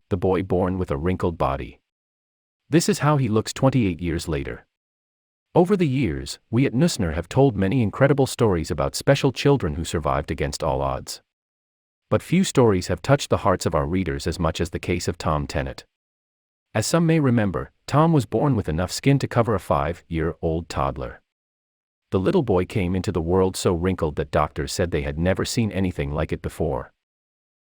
the boy born with a wrinkled body. This is how he looks 28 years later. Over the years, we at Nusner have told many incredible stories about special children who survived against all odds. But few stories have touched the hearts of our readers as much as the case of Tom Tennant. As some may remember, Tom was born with enough skin to cover a 5-year-old toddler. The little boy came into the world so wrinkled that doctors said they had never seen anything like it before.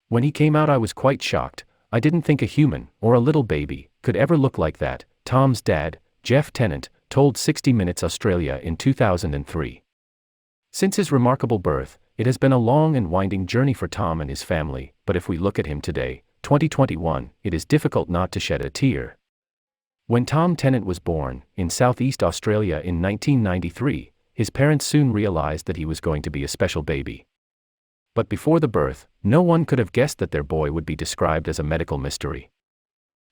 When he came out, I was quite shocked. I didn't think a human, or a little baby, could ever look like that, Tom's dad, Jeff Tennant, told 60 Minutes Australia in 2003. Since his remarkable birth, it has been a long and winding journey for Tom and his family, but if we look at him today, 2021, it is difficult not to shed a tear. When Tom Tennant was born, in Southeast Australia in 1993, his parents soon realized that he was going to be a special baby. But before the birth, no one could have guessed that their boy would be described as a medical mystery.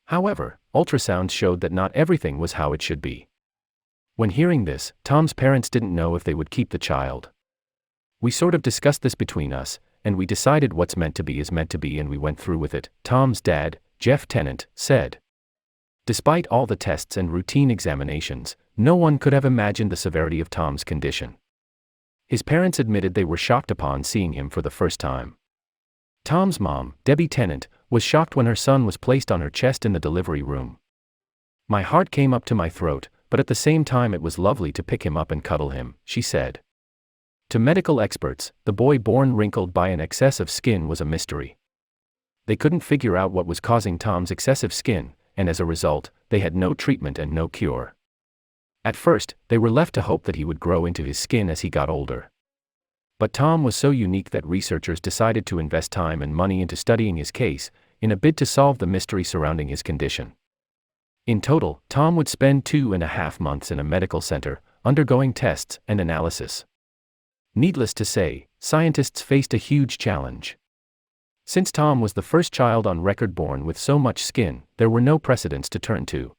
However, ultrasounds showed that not everything was how it should be. When hearing this, Tom's parents didn't know if they would keep the child. We sort of discussed this between us, and we decided what's meant to be is meant to be, and we went through with it, Tom's dad, Jeff Tennant, said. Despite all the tests and routine examinations, no one could have imagined the severity of Tom's condition. His parents admitted they were shocked upon seeing him for the first time. Tom's mom, Debbie Tennant, was shocked when her son was placed on her chest in the delivery room. My heart came up to my throat, but at the same time it was lovely to pick him up and cuddle him, she said. To medical experts, the boy born wrinkled by an excess of skin was a mystery. They couldn't figure out what was causing Tom's excessive skin, and as a result, they had no treatment and no cure. At first, they were left to hope that he would grow into his skin as he got older. But Tom was so unique that researchers decided to invest time and money into studying his case, in a bid to solve the mystery surrounding his condition. In total, Tom would spend 2.5 months in a medical center, undergoing tests and analysis. Needless to say, scientists faced a huge challenge. Since Tom was the first child on record born with so much skin, there were no precedents to turn to.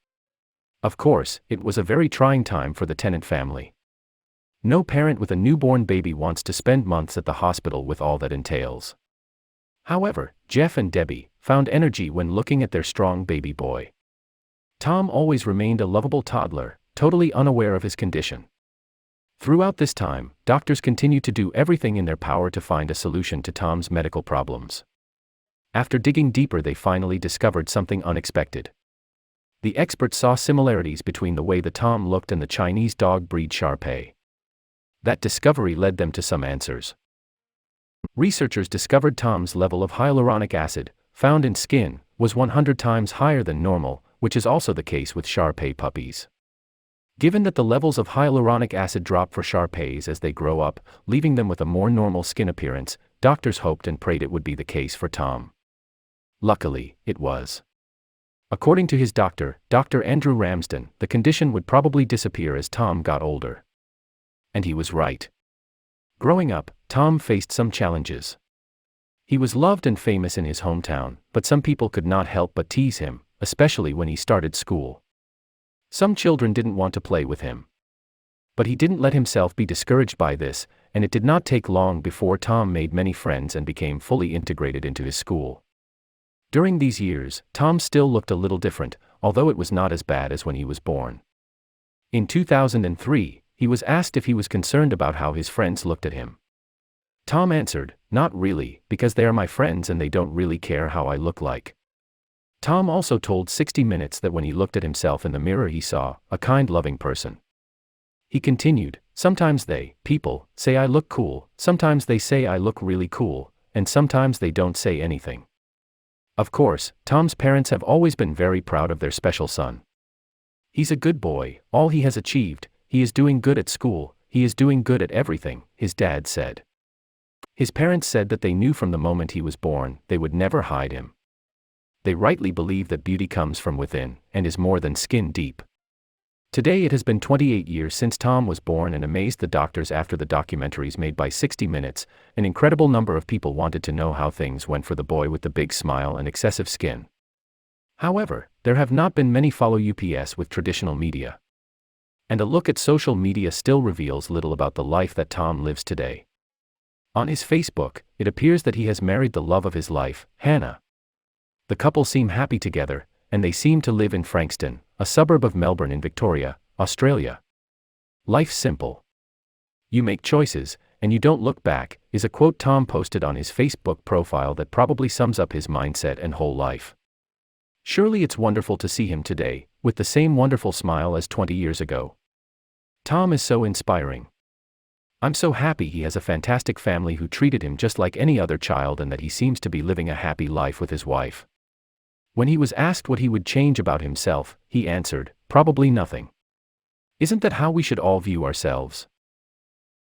Of course, it was a very trying time for the Tennant family. No parent with a newborn baby wants to spend months at the hospital with all that entails. However, Jeff and Debbie found energy when looking at their strong baby boy. Tom always remained a lovable toddler, totally unaware of his condition. Throughout this time, doctors continued to do everything in their power to find a solution to Tom's medical problems. After digging deeper, they finally discovered something unexpected. The experts saw similarities between the way the Tom looked and the Chinese dog breed Shar-Pei. That discovery led them to some answers. Researchers discovered Tom's level of hyaluronic acid, found in skin, was 100 times higher than normal, which is also the case with Shar-Pei puppies. Given that the levels of hyaluronic acid drop for Shar-Peis as they grow up, leaving them with a more normal skin appearance, doctors hoped and prayed it would be the case for Tom. Luckily, it was. According to his doctor, Dr. Andrew Ramsden, the condition would probably disappear as Tom got older. And he was right. Growing up, Tom faced some challenges. He was loved and famous in his hometown, but some people could not help but tease him, especially when he started school. Some children didn't want to play with him. But he didn't let himself be discouraged by this, and it did not take long before Tom made many friends and became fully integrated into his school. During these years, Tom still looked a little different, although it was not as bad as when he was born. In 2003, he was asked if he was concerned about how his friends looked at him. Tom answered, "Not really, because they are my friends and they don't really care how I look like." Tom also told 60 Minutes that when he looked at himself in the mirror he saw a kind, loving person. He continued, "Sometimes people, say I look cool, sometimes they say I look really cool, and sometimes they don't say anything." Of course, Tom's parents have always been very proud of their special son. "He's a good boy, all he has achieved, he is doing good at school, he is doing good at everything," his dad said. His parents said that they knew from the moment he was born, they would never hide him. They rightly believe that beauty comes from within, and is more than skin deep. Today it has been 28 years since Tom was born and amazed the doctors after the documentaries made by 60 Minutes, an incredible number of people wanted to know how things went for the boy with the big smile and excessive skin. However, there have not been many follow-ups with traditional media. And a look at social media still reveals little about the life that Tom lives today. On his Facebook, it appears that he has married the love of his life, Hannah. the couple seem happy together, and they seem to live in Frankston, a suburb of Melbourne in Victoria, Australia. Life's simple. You make choices, and you don't look back, is a quote Tom posted on his Facebook profile that probably sums up his mindset and whole life. Surely it's wonderful to see him today, with the same wonderful smile as 20 years ago. Tom is so inspiring. I'm so happy he has a fantastic family who treated him just like any other child and that he seems to be living a happy life with his wife. When he was asked what he would change about himself, he answered, "Probably nothing." Isn't that how we should all view ourselves?